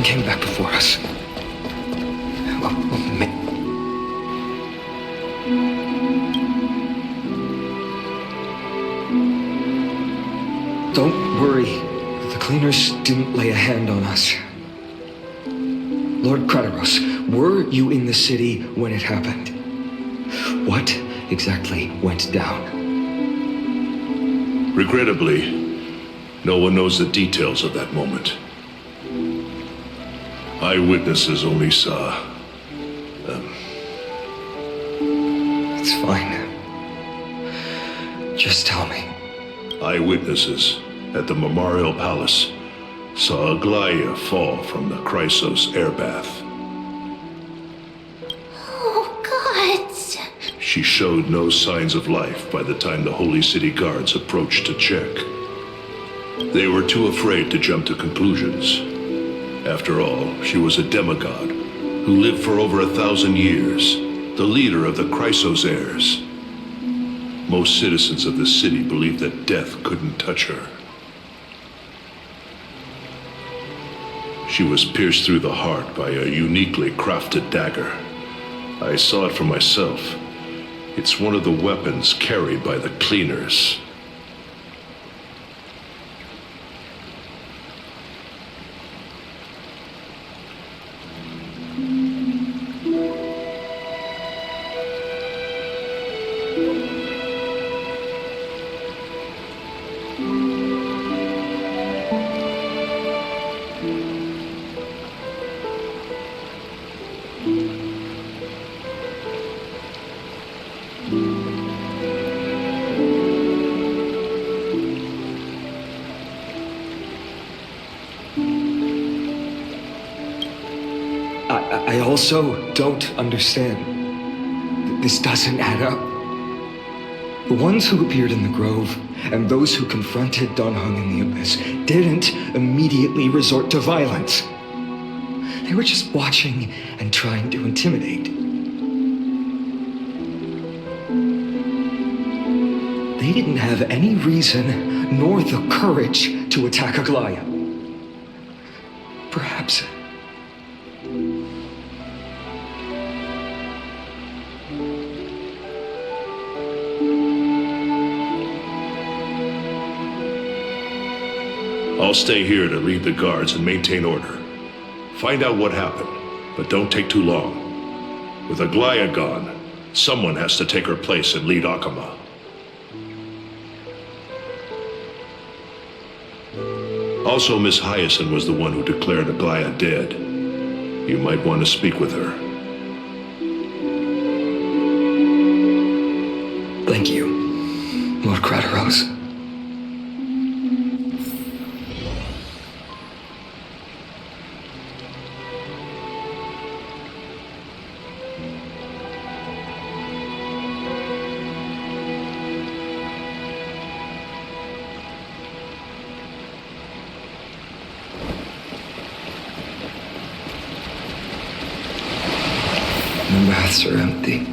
Came back before us. Don't worry. The cleaners didn't lay a hand on us. Lord Kratos, were you in the city when it happened? What exactly went down? Regrettably, no one knows the details of that moment. Eyewitnesses only saw... It's fine. Just tell me. Eyewitnesses at the Memorial Palace saw Aglaia fall from the Chrysos air bath. Oh, God! She showed no signs of life by the time the Holy City guards approached to check. They were too afraid to jump to conclusions. After all, she was a demigod who lived for over 1,000 years, the leader of the Chrysos heirs. Most citizens of the city believed that death couldn't touch her. She was pierced through the heart by a uniquely crafted dagger. I saw it for myself. It's one of the weapons carried by the cleaners. I also don't understand. This doesn't add up. The ones who appeared in the grove and those who confronted Don Hung in the Abyss didn't immediately resort to violence. They were just watching and trying to intimidate. They didn't have any reason nor the courage to attack Aglaia. Perhaps... I'll stay here to lead the guards and maintain order. Find out what happened, but don't take too long. With Aglaia gone, someone has to take her place and lead Akama. Also, Miss Hyacinth was the one who declared Aglaia dead. You might want to speak with her. Thank you, Lord Kratos. The baths are empty.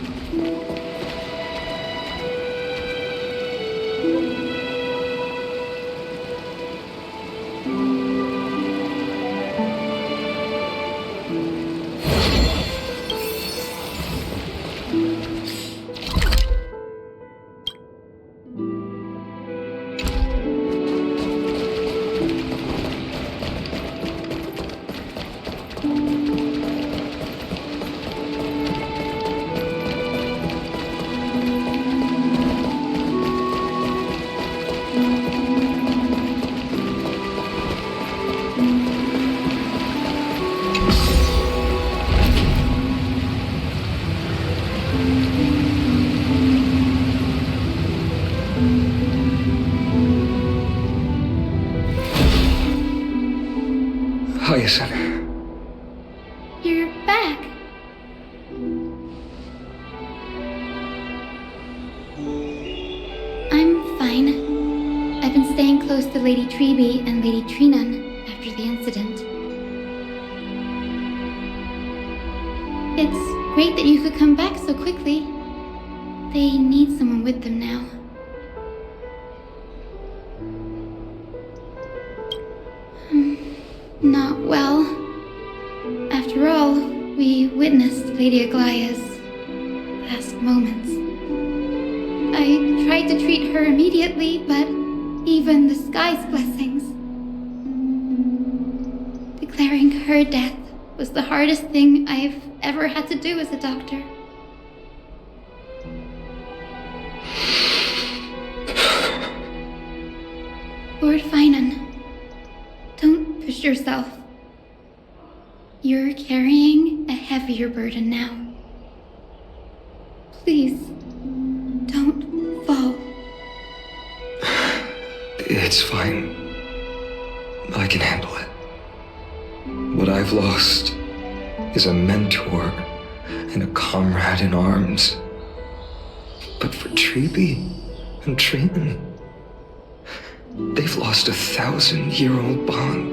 Hyacinth. You're back. I'm fine. I've been staying close to Lady Lady Treby and Lady Trinan after the incident. It's great that you could come back so quickly. They need someone with them now. Not well. After all, we witnessed Lady Aglaya's last moments. I tried to treat her immediately, but even the sky's blessings. Declaring her death was the hardest thing I've ever had to do as a doctor. Lord Finan, don't push yourself. You're carrying a heavier burden now. Please, don't fall. It's fine. I can handle it. What I've lost is a mentor and a comrade in arms. But for Treby and Trinan, they've lost a 1,000-year-old bond.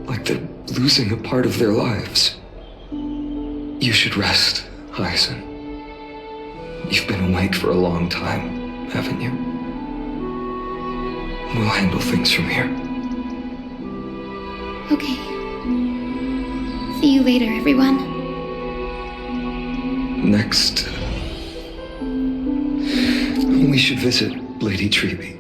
Like they're losing a part of their lives. You should rest, Hyacin. You've been awake for a long time, haven't you? We'll handle things from here. Okay. See you later, everyone. Next, we should visit Lady Treby.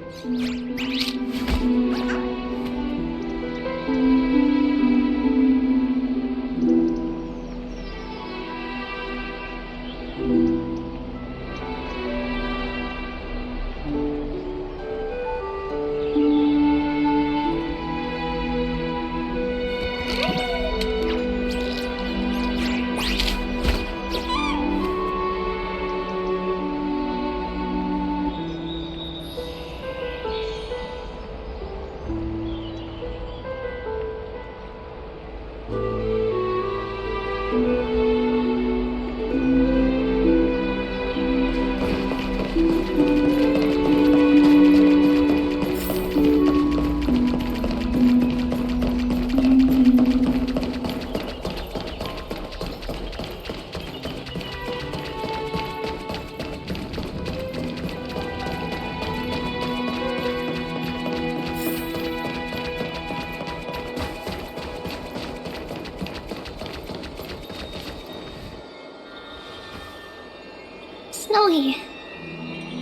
Snowy.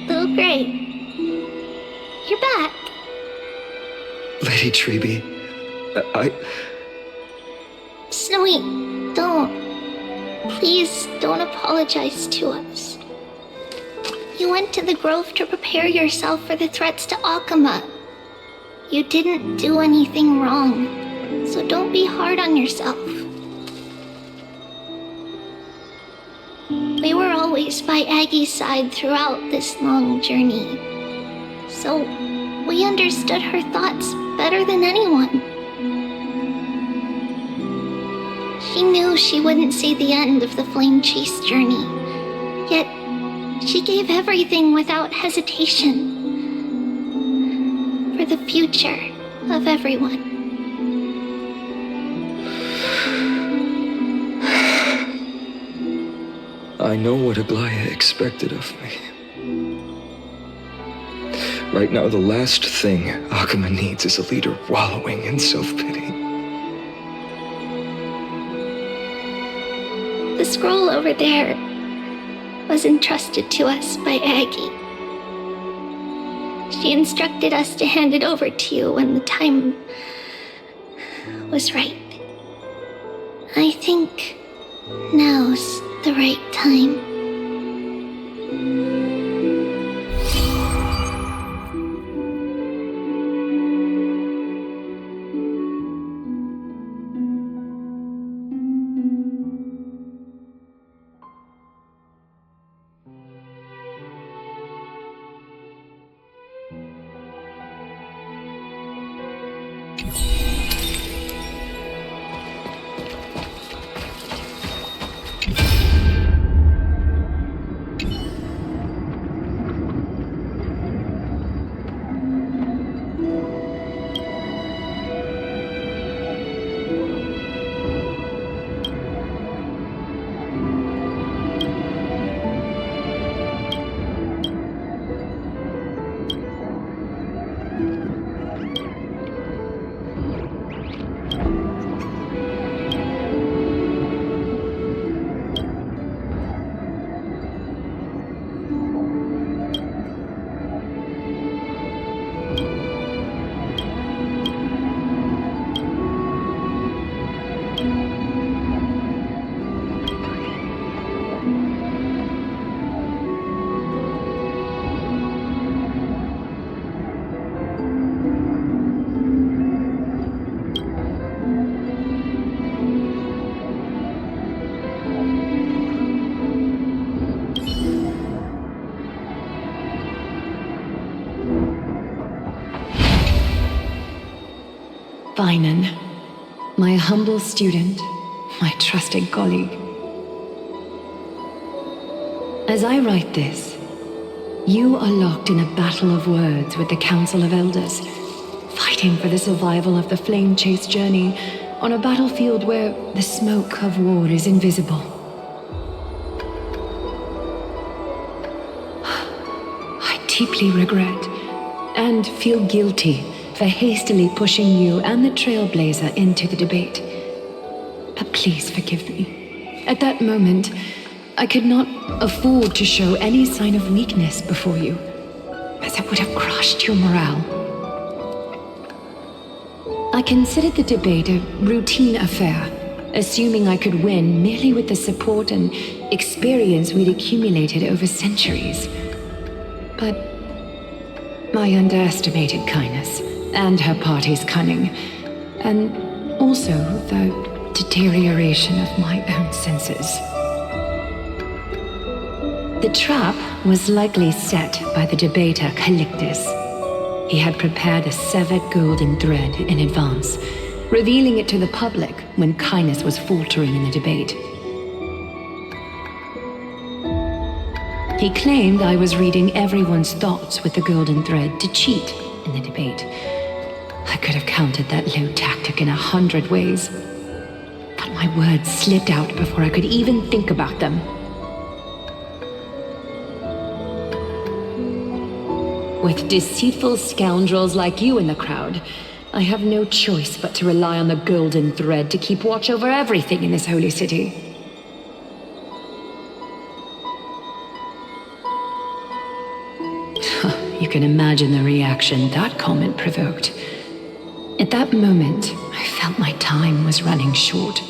Little Gray. You're back. Lady Treby, Snowy, don't. Please don't apologize to us. You went to the Grove to prepare yourself for the threats to Akama. You didn't do anything wrong, so don't be hard on yourself. We were always by Aggie's side throughout this long journey, so we understood her thoughts better than anyone. She knew she wouldn't see the end of the Flame Chase journey, yet she gave everything without hesitation for the future of everyone. I know what Aglaya expected of me. Right now, the last thing Akama needs is a leader wallowing in self-pity. The scroll over there was entrusted to us by Aggie. She instructed us to hand it over to you when the time was right. I think now's the right time. Finan, my humble student, my trusted colleague. As I write this, you are locked in a battle of words with the Council of Elders, fighting for the survival of the flame-chased journey on a battlefield where the smoke of war is invisible. I deeply regret and feel guilty for hastily pushing you and the Trailblazer into the debate. But please forgive me. At that moment, I could not afford to show any sign of weakness before you, as it would have crushed your morale. I considered the debate a routine affair, assuming I could win merely with the support and experience we'd accumulated over centuries. But I underestimated Kindness and her party's cunning, and also the deterioration of my own senses. The trap was likely set by the debater Calictus. He had prepared a severed golden thread in advance, revealing it to the public when Kindness was faltering in the debate. He claimed I was reading everyone's thoughts with the golden thread to cheat in the debate. I could have countered that low tactic in 100 ways, but my words slipped out before I could even think about them. With deceitful scoundrels like you in the crowd, I have no choice but to rely on the golden thread to keep watch over everything in this holy city. You can imagine the reaction that comment provoked. At that moment, I felt my time was running short.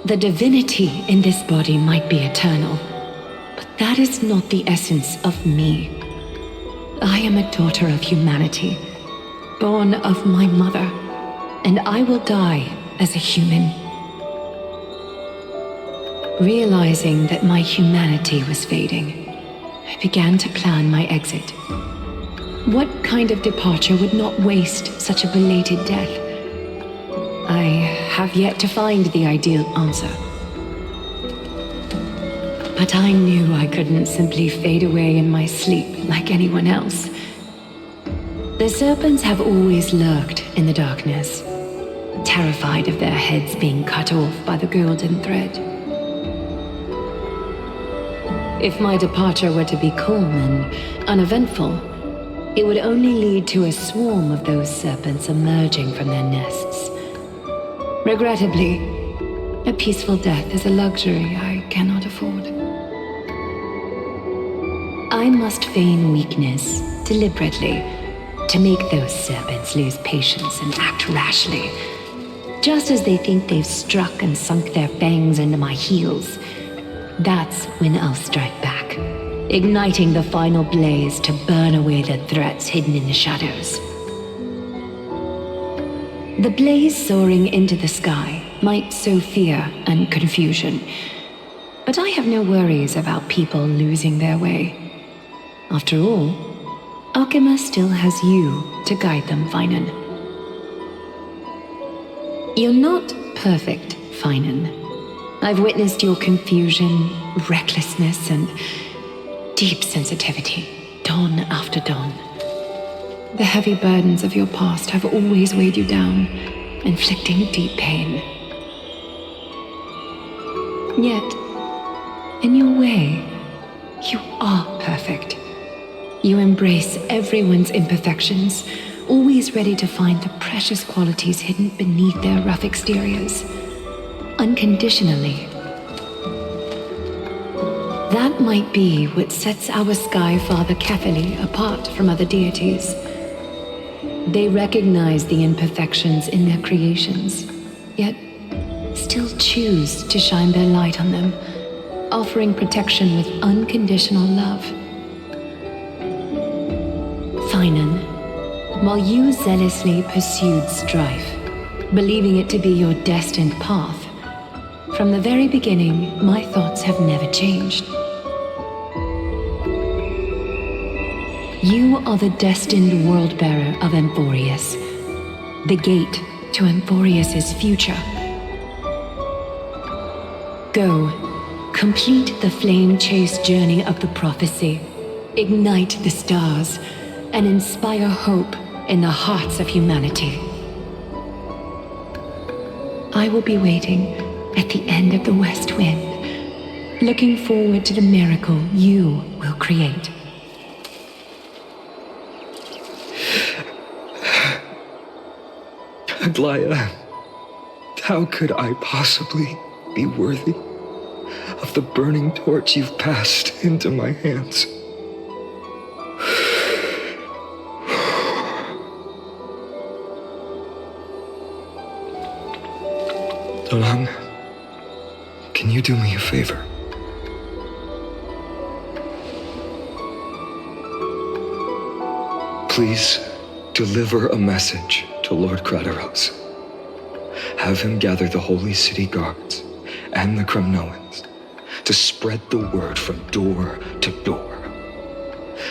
The divinity in this body might be eternal, but that is not the essence of me. I am a daughter of humanity, born of my mother, and I will die as a human. Realizing that my humanity was fading, I began to plan my exit. What kind of departure would not waste such a belated death? I have yet to find the ideal answer. But I knew I couldn't simply fade away in my sleep like anyone else. The serpents have always lurked in the darkness, terrified of their heads being cut off by the golden thread. If my departure were to be calm and uneventful, it would only lead to a swarm of those serpents emerging from their nests. Regrettably, a peaceful death is a luxury I cannot afford. I must feign weakness deliberately to make those serpents lose patience and act rashly. Just as they think they've struck and sunk their fangs into my heels, that's when I'll strike back, igniting the final blaze to burn away the threats hidden in the shadows. The blaze soaring into the sky might sow fear and confusion, but I have no worries about people losing their way. After all, Alchema still has you to guide them, Finan. You're not perfect, Finan. I've witnessed your confusion, recklessness, and deep sensitivity, dawn after dawn. The heavy burdens of your past have always weighed you down, inflicting deep pain. Yet, in your way, you are perfect. You embrace everyone's imperfections, always ready to find the precious qualities hidden beneath their rough exteriors. Unconditionally. That might be what sets our Sky Father Kefili apart from other deities. They recognize the imperfections in their creations, yet still choose to shine their light on them, offering protection with unconditional love. Finan, while you zealously pursued strife, believing it to be your destined path, from the very beginning, my thoughts have never changed. You are the destined world-bearer of Amphorius, the gate to Amphorius's future. Go, complete the flame-chased journey of the prophecy, ignite the stars, and inspire hope in the hearts of humanity. I will be waiting at the end of the West Wind, looking forward to the miracle you will create. Aglaya, how could I possibly be worthy of the burning torch you've passed into my hands? Donang, can you do me a favor? Please deliver a message to Lord Krateros. Have him gather the Holy City guards and the Kremnoans to spread the word from door to door.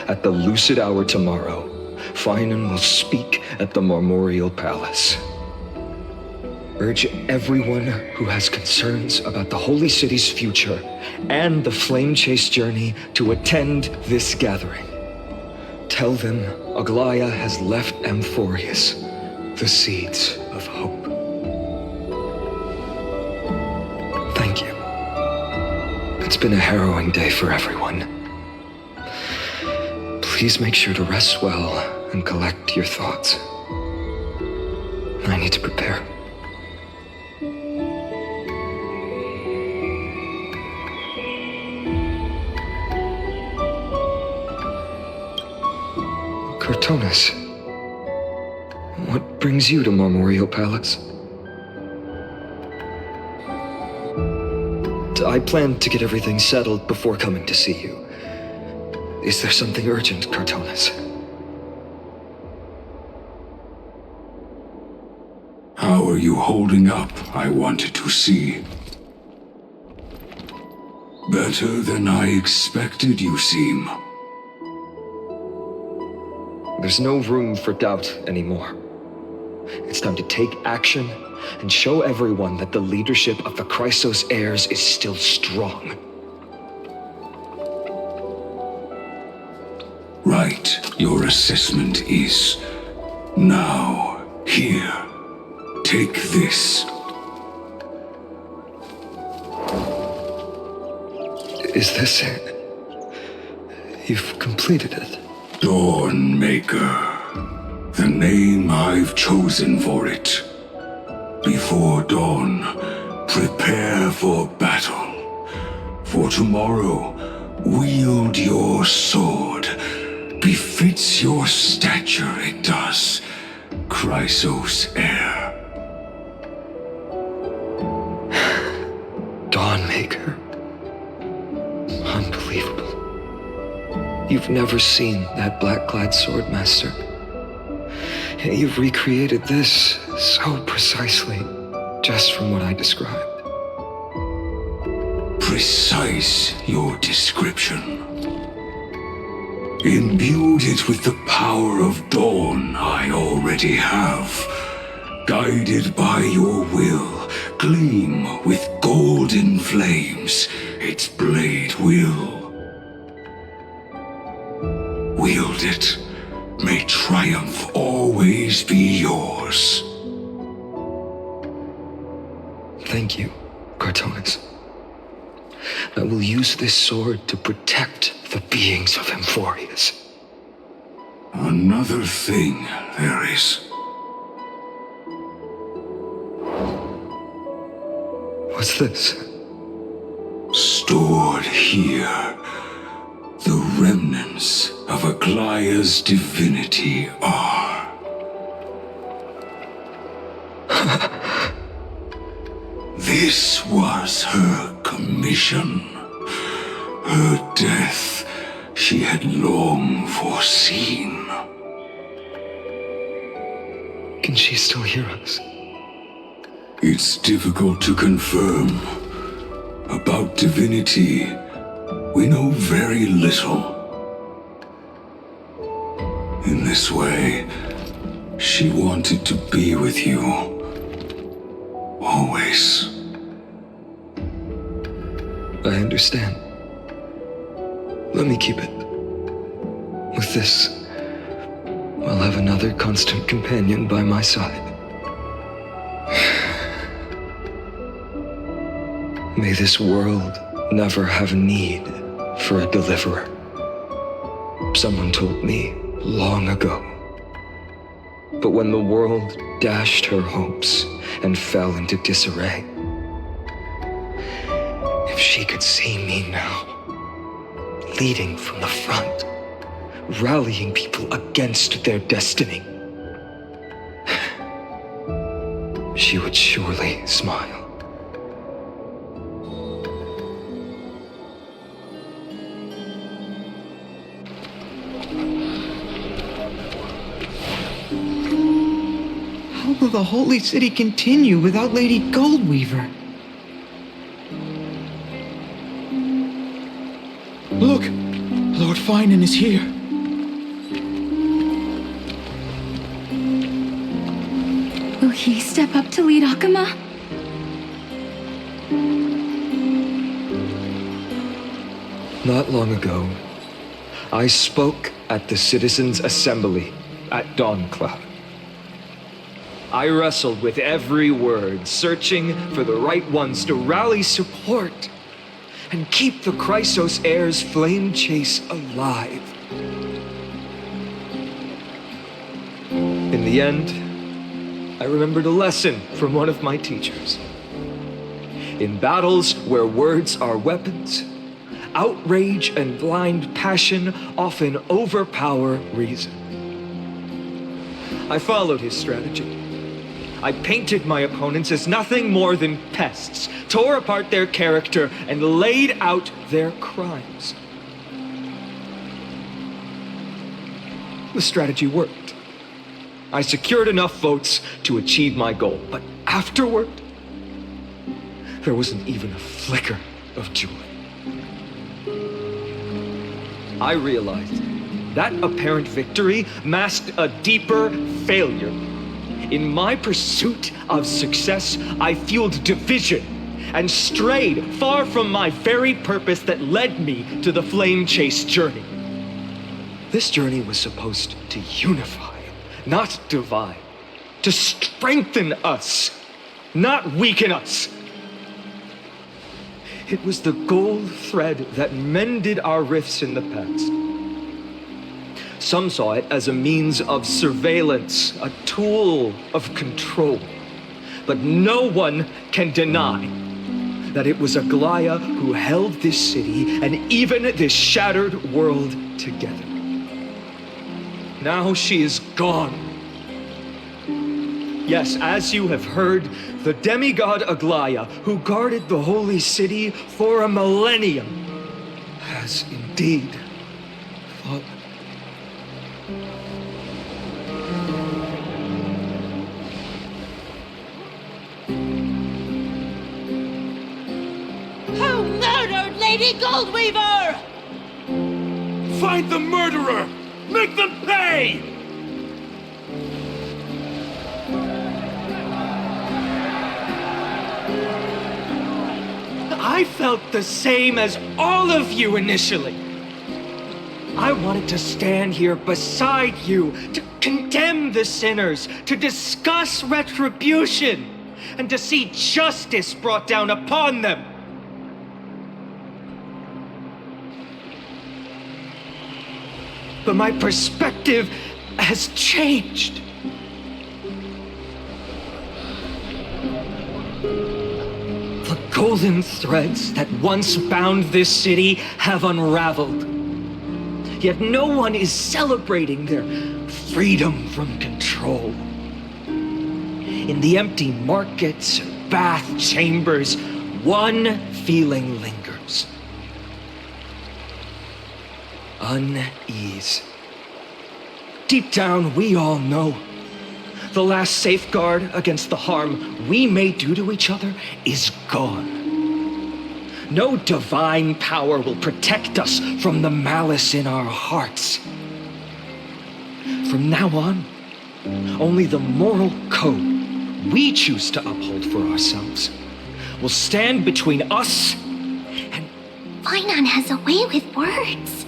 At the lucid hour tomorrow, Finan will speak at the Marmorial Palace. Urge everyone who has concerns about the Holy City's future and the Flame Chase journey to attend this gathering. Tell them Aglaya has left Amphorius the seeds of hope. Thank you. It's been a harrowing day for everyone. Please make sure to rest well and collect your thoughts. I need to prepare. Cortonis, what brings you to Marmorial Palace? I planned to get everything settled before coming to see you. Is there something urgent, Cortonis? How are you holding up, I wanted to see. Better than I expected, you seem. There's no room for doubt anymore. It's time to take action and show everyone that the leadership of the Chrysos heirs is still strong. Right, your assessment is. Now, here, take this. Is this it? You've completed it. Dawnmaker, the name I've chosen for it. Before dawn, prepare for battle. For tomorrow, wield your sword. Befits your stature, it does. Chrysos heir. Dawnmaker. Unbelievable. You've never seen that black-clad swordmaster. Yet you've recreated this so precisely, just from what I described. Precise, your description. Imbued it with the power of dawn I already have. Guided by your will, gleam with golden flames, its blade will. Wield it, may triumph always be yours. Thank you, Cortonis. I will use this sword to protect the beings of Amphorius. Another thing there is. What's this? Stored here, the remnants of Aglaya's divinity are. This was her commission. Her death she had long foreseen. Can she still hear us? It's difficult to confirm. About divinity, we know very little. this way. She wanted to be with you. Always. I understand. Let me keep it. With this, I'll have another constant companion by my side. May this world never have need for a deliverer. Someone told me long ago. But when the world dashed her hopes and fell into disarray, if she could see me now, leading from the front, rallying people against their destiny, she would surely smile. How will the Holy City continue without Lady Goldweaver? Look! Lord Finan is here. Will he step up to lead Akama? Not long ago, I spoke at the Citizens' Assembly at Dawncloud. I wrestled with every word, searching for the right ones to rally support and keep the Chrysos heir's flame chase alive. In the end, I remembered a lesson from one of my teachers. In battles where words are weapons, outrage and blind passion often overpower reason. I followed his strategy. I painted my opponents as nothing more than pests, tore apart their character, and laid out their crimes. The strategy worked. I secured enough votes to achieve my goal, but afterward, there wasn't even a flicker of joy. I realized that apparent victory masked a deeper failure. In my pursuit of success, I fueled division and strayed far from my very purpose that led me to the flame chase journey. This journey was supposed to unify, not divide, to strengthen us, not weaken us. It was the gold thread that mended our rifts in the past. Some saw it as a means of surveillance, a tool of control. But no one can deny that it was Aglaya who held this city and even this shattered world together. Now she is gone. Yes, as you have heard, the demigod Aglaya, who guarded the holy city for a millennium, has indeed fallen. Who murdered Lady Goldweaver? Find the murderer! Make them pay! I felt the same as all of you initially. I wanted to stand here beside you, to condemn the sinners, to discuss retribution, and to see justice brought down upon them. But my perspective has changed. The golden threads that once bound this city have unraveled. Yet no one is celebrating their freedom from control. In the empty markets and bath chambers, one feeling lingers. Unease. Deep down, we all know the last safeguard against the harm we may do to each other is gone. No divine power will protect us from the malice in our hearts. From now on, only the moral code we choose to uphold for ourselves will stand between us and... Finon has a way with words.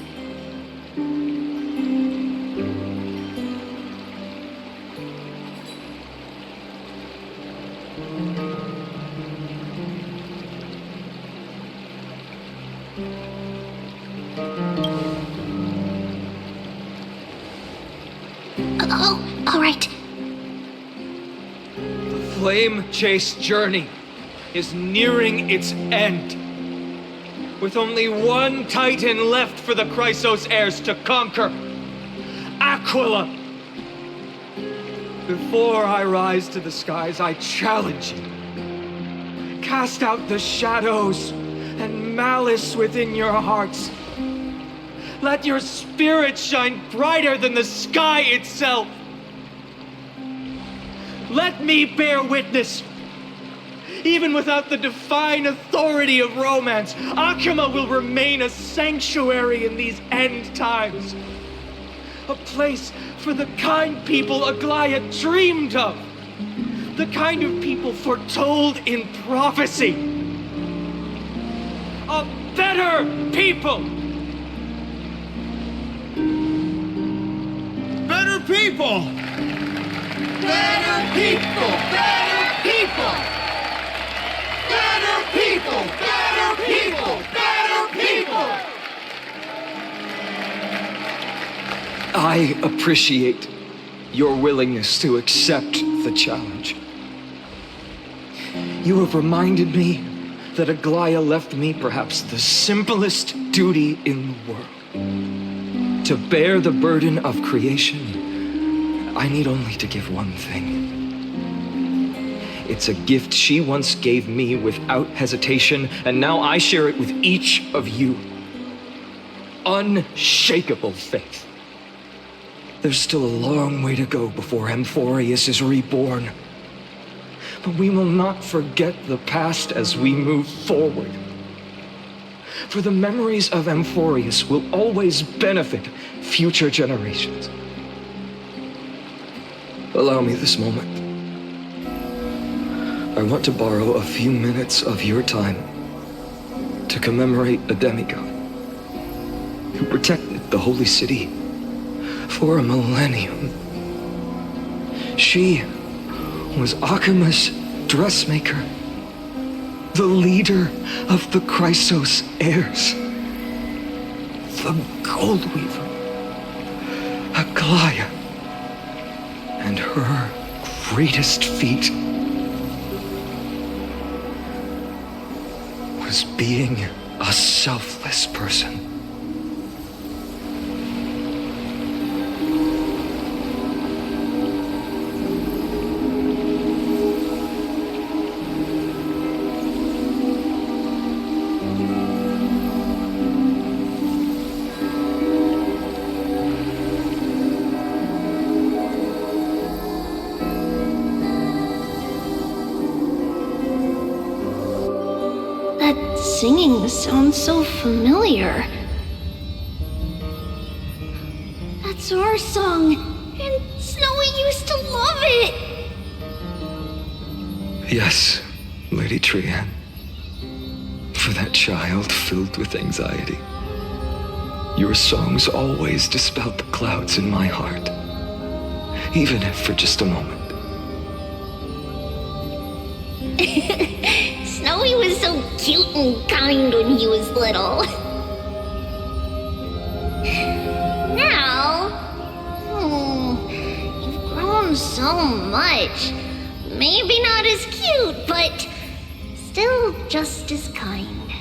Oh, all right. The flame chase journey is nearing its end. With only one Titan left for the Chrysos heirs to conquer. Aquila! Before I rise to the skies, I challenge you. Cast out the shadows and malice within your hearts. Let your spirit shine brighter than the sky itself. Let me bear witness. Even without the divine authority of romance, Akuma will remain a sanctuary in these end times. A place for the kind people Aglaya dreamed of. The kind of people foretold in prophecy. A better people! Better people! Better people! Better people! Better people! Better people! Better people! I appreciate your willingness to accept the challenge. You have reminded me that Aglaya left me perhaps the simplest duty in the world. To bear the burden of creation, I need only to give one thing. It's a gift she once gave me without hesitation, and now I share it with each of you. Unshakable faith. There's still a long way to go before Amphorius is reborn. But we will not forget the past as we move forward. For the memories of Amphorius will always benefit future generations. Allow me this moment. I want to borrow a few minutes of your time to commemorate a demigod who protected the holy city for a millennium. She was Akuma's dressmaker, the leader of the Chrysos heirs, the Gold Weaver, Aglaya, and her greatest feat was being a selfless person. Singing sounds so familiar. That's our song, and Snowy used to love it! Yes, Lady Trian. For that child filled with anxiety. Your songs always dispelled the clouds in my heart. Even if for just a moment. Snowy was so cute and kind when he was little. Now, you've grown so much. Maybe not as cute, but still just as kind.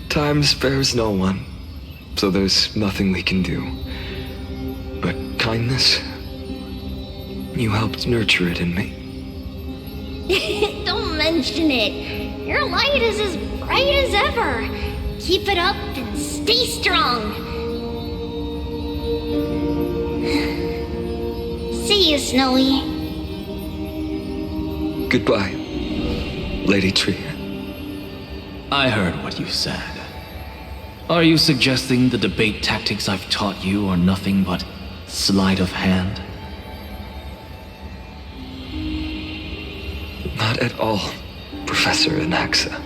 Time spares no one, so there's nothing we can do. But kindness, you helped nurture it in me. Don't mention it. Your light is as bright as ever. Keep it up and stay strong. See you, Snowy. Goodbye, Lady Tree. I heard what you said. Are you suggesting the debate tactics I've taught you are nothing but sleight of hand? Not at all, Professor Anaxa.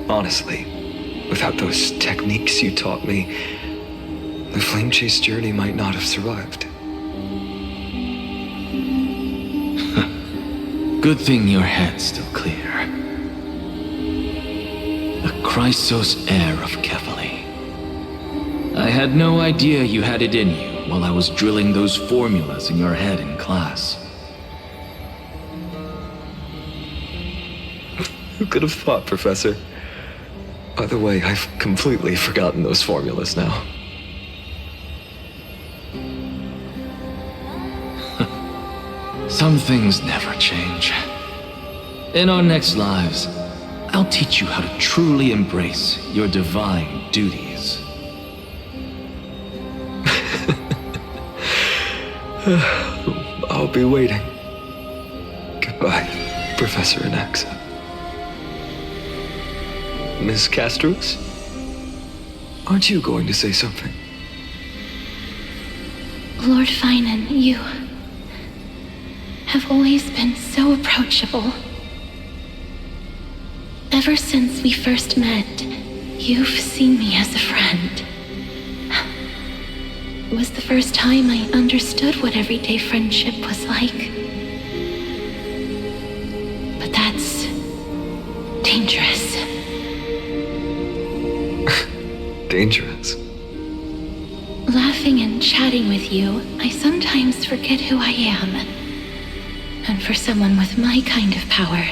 Honestly, without those techniques you taught me, the flame chase journey might not have survived. Good thing your head's still clear. A Chrysos heir of Kefali. I had no idea you had it in you while I was drilling those formulas in your head in class. Who could have thought, Professor? By the way, I've completely forgotten those formulas now. Some things never change. In our next lives, I'll teach you how to truly embrace your divine duties. I'll be waiting. Goodbye, Professor Anaxa. Miss Castros? Aren't you going to say something? Lord Finan, you have always been so approachable. Ever since we first met, you've seen me as a friend. It was the first time I understood what everyday friendship was like. But that's dangerous. Dangerous? Laughing and chatting with you, I sometimes forget who I am. And for someone with my kind of power,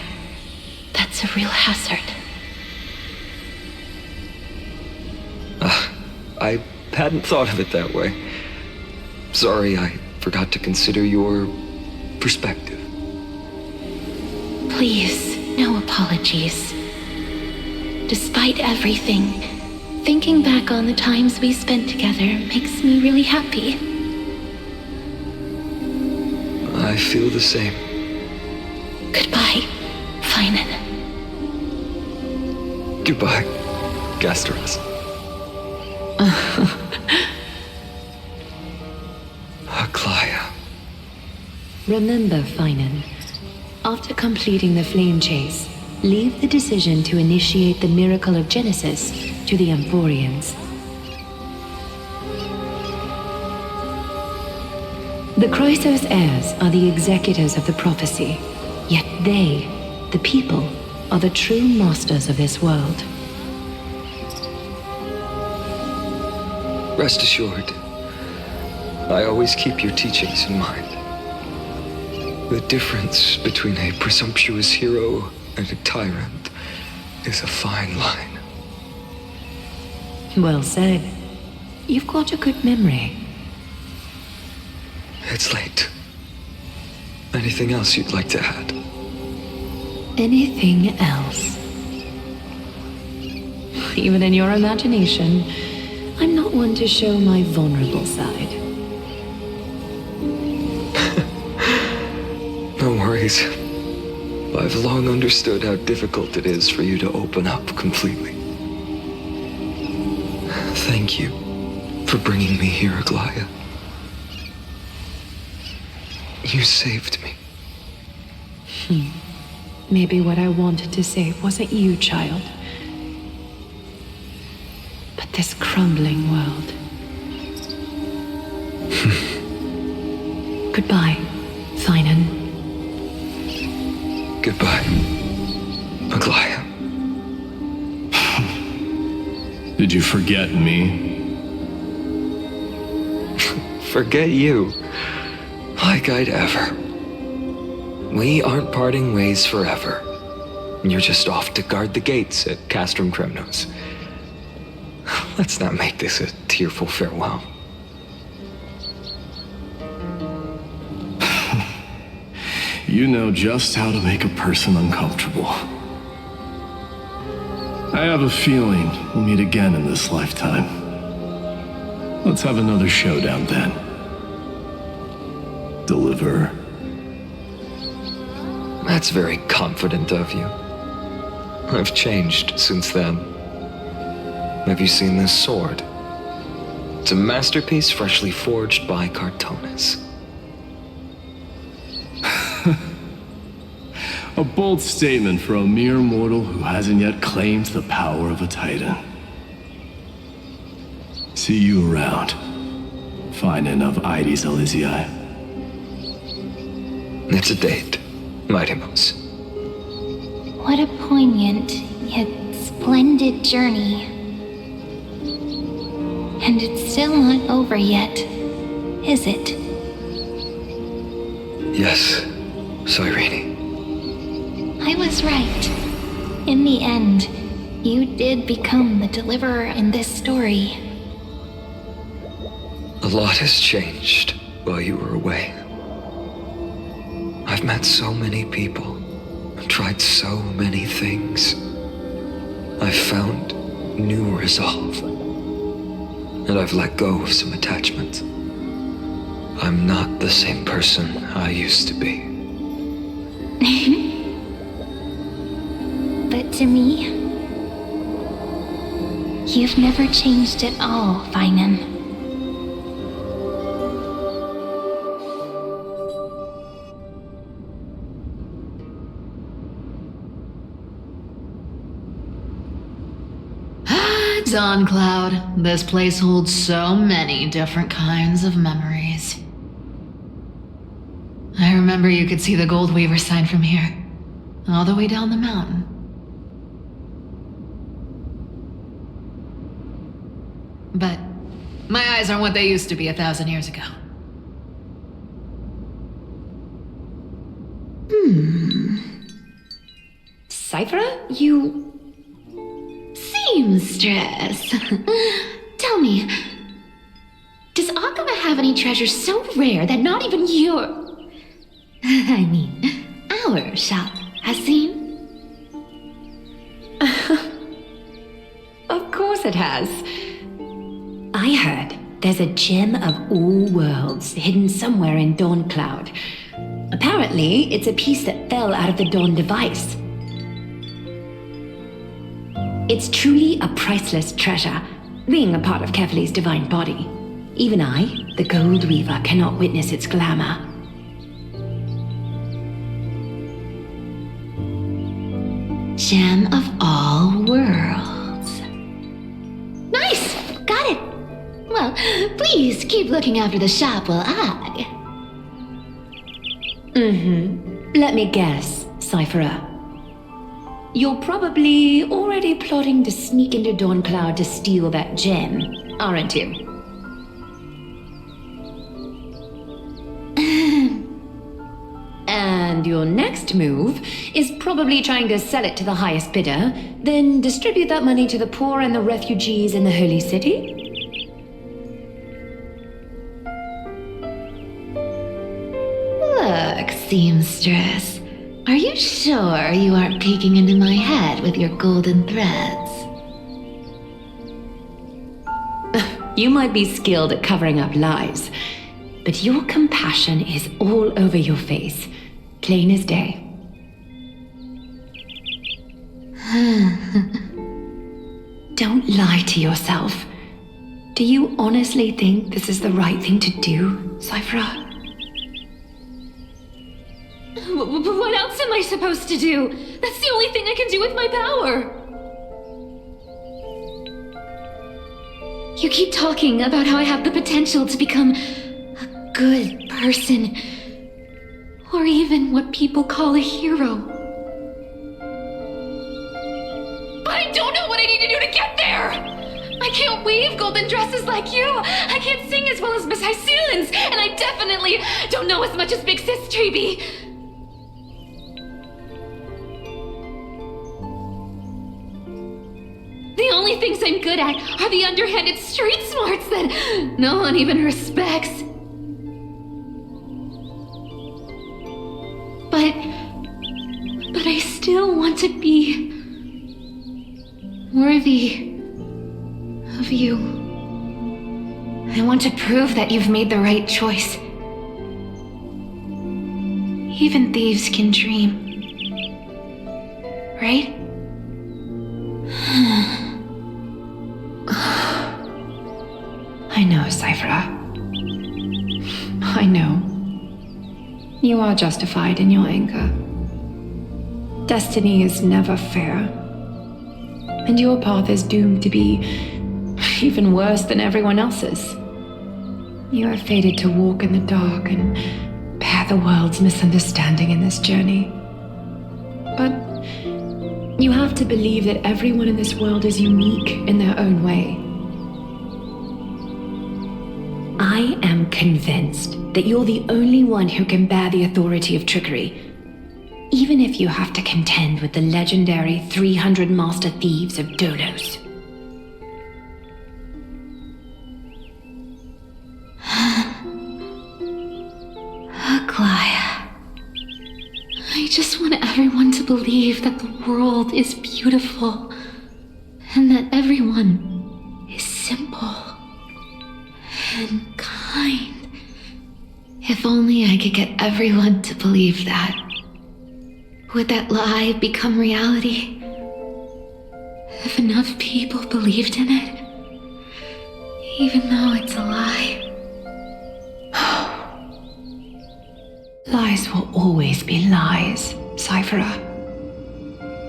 that's a real hazard. I hadn't thought of it that way. Sorry, I forgot to consider your perspective. Please, no apologies. Despite everything, thinking back on the times we spent together makes me really happy. I feel the same. Goodbye, Finan. Goodbye, Gasteros. Aglaya. Remember, Finan, after completing the flame chase, leave the decision to initiate the miracle of Genesis to the Amphorians. The Chrysos heirs are the executors of the prophecy, yet they, the people, are the true masters of this world. Rest assured, I always keep your teachings in mind. The difference between a presumptuous hero and a tyrant is a fine line. Well said. You've got a good memory. It's late. Anything else you'd like to add? Anything else? Even in your imagination, I'm not one to show my vulnerable side. No worries. I've long understood how difficult it is for you to open up completely. Thank you for bringing me here, Aglaya. You saved me. Maybe what I wanted to save wasn't you, child, but this crumbling world. Goodbye, Finan. Goodbye, Aglaya. Did you forget me? Forget you. Like I'd ever. We aren't parting ways forever. You're just off to guard the gates at Castrum Kremnos. Let's not make this a tearful farewell. You know just how to make a person uncomfortable. I have a feeling we'll meet again in this lifetime. Let's have another showdown then. Deliver. That's very confident of you. I've changed since then. Have you seen this sword? It's a masterpiece freshly forged by Cartonis. A bold statement for a mere mortal who hasn't yet claimed the power of a titan. See you around. Find enough Ides Elysiae. It's a date, Mightimos. What a poignant, yet splendid journey. And it's still not over yet, is it? Yes, Cyrene. I was right. In the end, you did become the deliverer in this story. A lot has changed while you were away. I've met so many people. I've tried so many things. I've found new resolve. And I've let go of some attachment. I'm not the same person I used to be. But to me, you've never changed at all, Finan. Dawn Cloud, this place holds so many different kinds of memories. I remember you could see the Gold Weaver sign from here, all the way down the mountain. But my eyes aren't what they used to be 1,000 years ago. Cyphera, you... Seamstress. Tell me, does Akama have any treasures so rare that not even our shop has seen? Of course it has. I heard there's a gem of all worlds hidden somewhere in Dawn Cloud. Apparently, it's a piece that fell out of the Dawn device. It's truly a priceless treasure, being a part of Kefali's divine body. Even I, the Gold Weaver, cannot witness its glamour. Gem of all worlds. Nice! Got it! Well, please keep looking after the shop while I... Let me guess, Cyphera. You're probably already plotting to sneak into Dawn Cloud to steal that gem, aren't you? And your next move is probably trying to sell it to the highest bidder, then distribute that money to the poor and the refugees in the Holy City? Look, seamstress. Are you sure you aren't peeking into my head with your golden threads? You might be skilled at covering up lies, but your compassion is all over your face, plain as day. Don't lie to yourself. Do you honestly think this is the right thing to do, Cyphera? What else am I supposed to do? That's the only thing I can do with my power. You keep talking about how I have the potential to become a good person, or even what people call a hero. But I don't know what I need to do to get there! I can't weave golden dresses like you! I can't sing as well as Miss Hyceelens! And I definitely don't know as much as Big Sis Treeby! The only things I'm good at are the underhanded street smarts that no one even respects. But I still want to be worthy of you. I want to prove that you've made the right choice. Even thieves can dream. Right? know, Cyphera. I know. You are justified in your anger. Destiny is never fair. And your path is doomed to be even worse than everyone else's. You are fated to walk in the dark and bear the world's misunderstanding in this journey. But you have to believe that everyone in this world is unique in their own way. I am convinced that you're the only one who can bear the authority of trickery, even if you have to contend with the legendary 300 master thieves of Dolos. Aglaya. I just want everyone to believe that the world is beautiful and that everyone is simple and kind. If only I could get everyone to believe that. Would that lie become reality? If enough people believed in it, even though it's a lie. Lies will always be lies, Cyphera.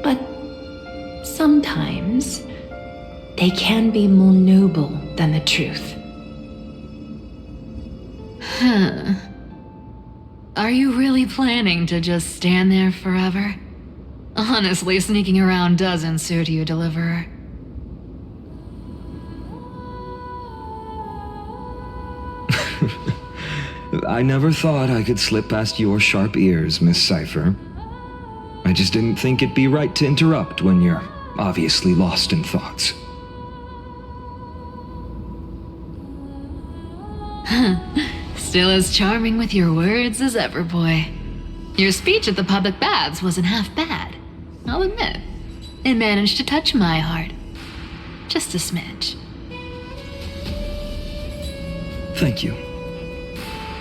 But sometimes they can be more noble than the truth. Huh. Are you really planning to just stand there forever? Honestly, sneaking around doesn't suit you, Deliverer. I never thought I could slip past your sharp ears, Miss Cypher. I just didn't think it'd be right to interrupt when you're obviously lost in thoughts. Still as charming with your words as ever, boy. Your speech at the public baths wasn't half bad, I'll admit. It managed to touch my heart. Just a smidge. Thank you.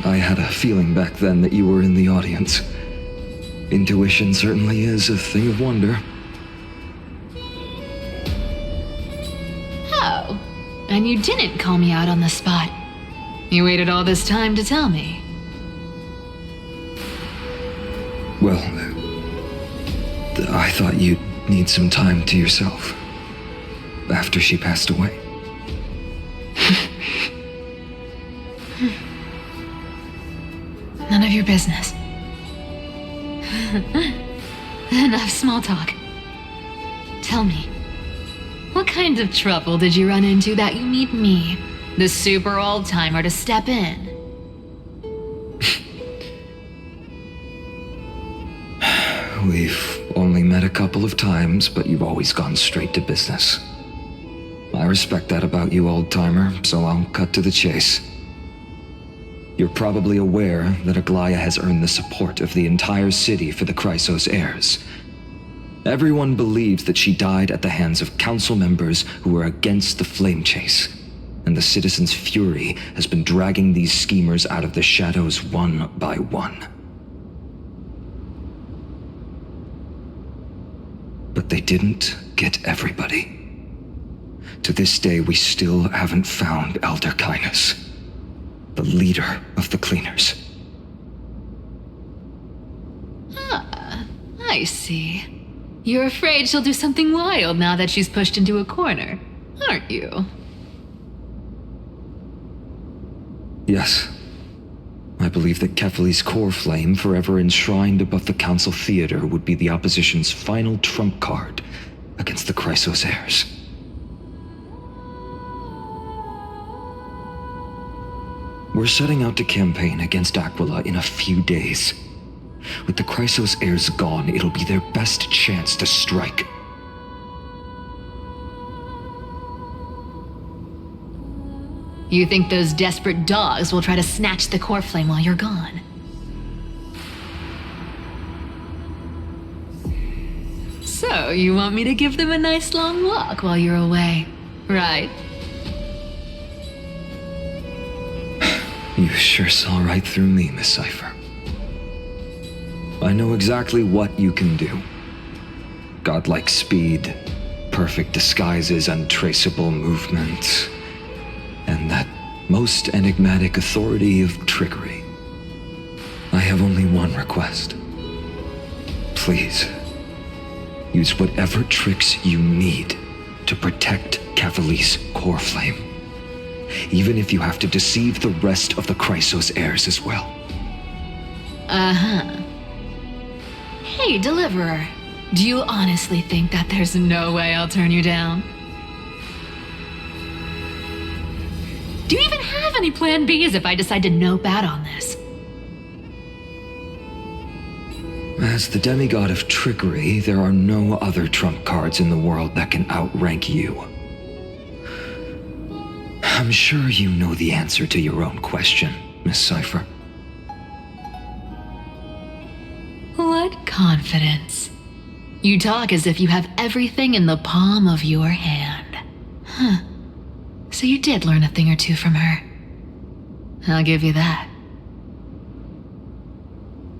I had a feeling back then that you were in the audience. Intuition certainly is a thing of wonder. Oh, and you didn't call me out on the spot. You waited all this time to tell me. Well, I thought you'd need some time to yourself after she passed away. None of your business. Enough small talk. Tell me, what kind of trouble did you run into that you need me, the super old-timer, to step in? We've only met a couple of times, but you've always gone straight to business. I respect that about you, old-timer, so I'll cut to the chase. You're probably aware that Aglaya has earned the support of the entire city for the Chrysos heirs. Everyone believes that she died at the hands of council members who were against the flame chase, and the citizens' fury has been dragging these schemers out of the shadows one by one. But they didn't get everybody. To this day, we still haven't found Elder Kainos, the leader of the cleaners. Ah, I see. You're afraid she'll do something wild now that she's pushed into a corner, aren't you? Yes. I believe that Kefali's core flame, forever enshrined above the council theater, would be the opposition's final trump card against the Chrysos heirs. We're setting out to campaign against Aquila in a few days. With the Chrysos heirs gone, it'll be their best chance to strike. You think those desperate dogs will try to snatch the core flame while you're gone? So, you want me to give them a nice long walk while you're away, right? You sure saw right through me, Miss Cypher. I know exactly what you can do. Godlike speed, perfect disguises, untraceable movement, and that most enigmatic authority of trickery, I have only one request. Please, use whatever tricks you need to protect Cavali's core flame, even if you have to deceive the rest of the Chrysos heirs as well. Uh-huh. Hey, Deliverer. Do you honestly think that there's no way I'll turn you down? Do you even have any plan Bs if I decide to nope out on this? As the demigod of trickery, there are no other trump cards in the world that can outrank you. I'm sure you know the answer to your own question, Miss Cypher. What confidence. You talk as if you have everything in the palm of your hand. Huh. So you did learn a thing or two from her. I'll give you that.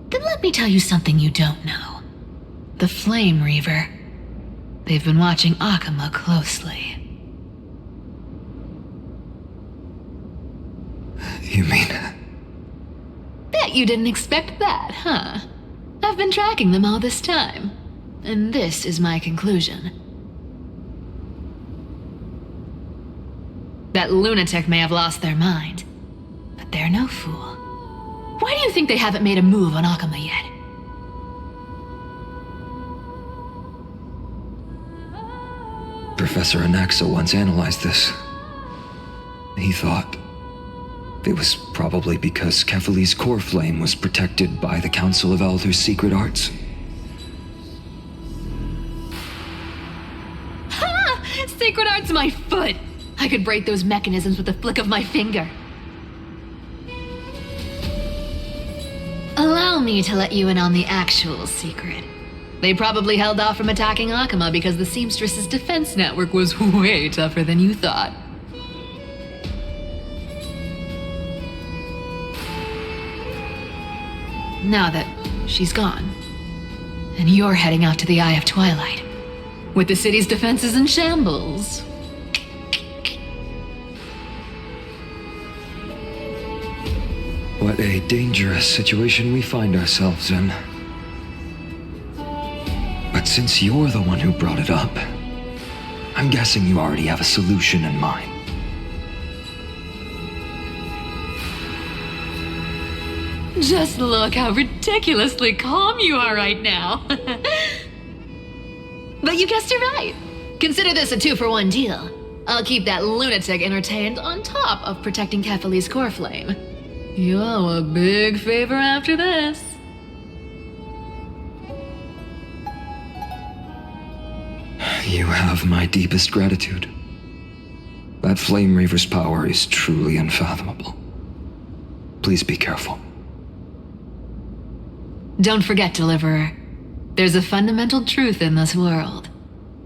Then let me tell you something you don't know. The Flame Reaver. They've been watching Akama closely. You mean... Bet you didn't expect that, huh? I've been tracking them all this time. And this is my conclusion. That lunatic may have lost their mind, but they're no fool. Why do you think they haven't made a move on Akama yet? Professor Anaxa once analyzed this. He thought it was probably because Kefali's core flame was protected by the Council of Elders' secret arts. Ha! Sacred art's my foot! I could break those mechanisms with a flick of my finger. Allow me to let you in on the actual secret. They probably held off from attacking Akama because the Seamstress's defense network was way tougher than you thought. Now that she's gone, and you're heading out to the Eye of Twilight, with the city's defenses in shambles. What a dangerous situation we find ourselves in. But since you're the one who brought it up, I'm guessing you already have a solution in mind. Just look how ridiculously calm you are right now. But you guessed it right. Consider this a 2-for-1 deal. I'll keep that lunatic entertained on top of protecting Kefali's core flame. You owe a big favor after this. You have my deepest gratitude. That Flame Reaver's power is truly unfathomable. Please be careful. Don't forget, Deliverer. There's a fundamental truth in this world.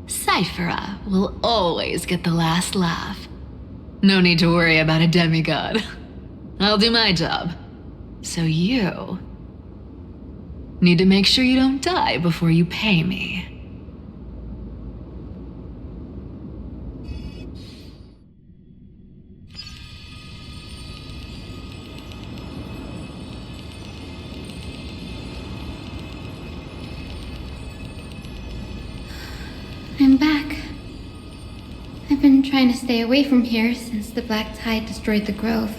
Cyphera will always get the last laugh. No need to worry about a demigod. I'll do my job. So you need to make sure you don't die before you pay me. I'm back. I've been trying to stay away from here since the Black Tide destroyed the Grove.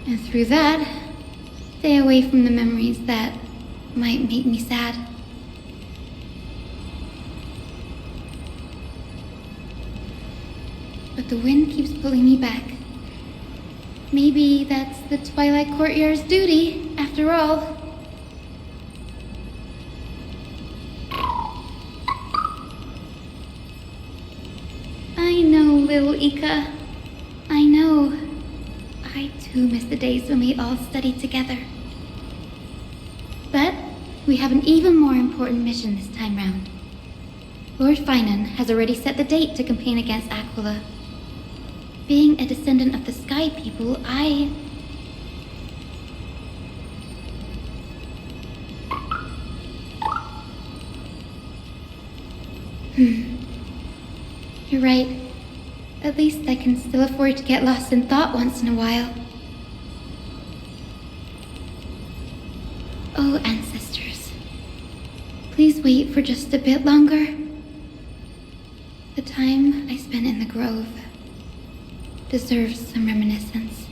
And through that, stay away from the memories that might make me sad. But the wind keeps pulling me back. Maybe that's the Twilight Courtyard's duty, after all. I know, little Ika. I know. I too miss the days when we all studied together. But we have an even more important mission this time round. Lord Finan has already set the date to campaign against Aquila. Being a descendant of the Sky People, You're right. At least I can still afford to get lost in thought once in a while. Oh, ancestors. Please wait for just a bit longer. The time I spent in the grove deserves some reminiscence.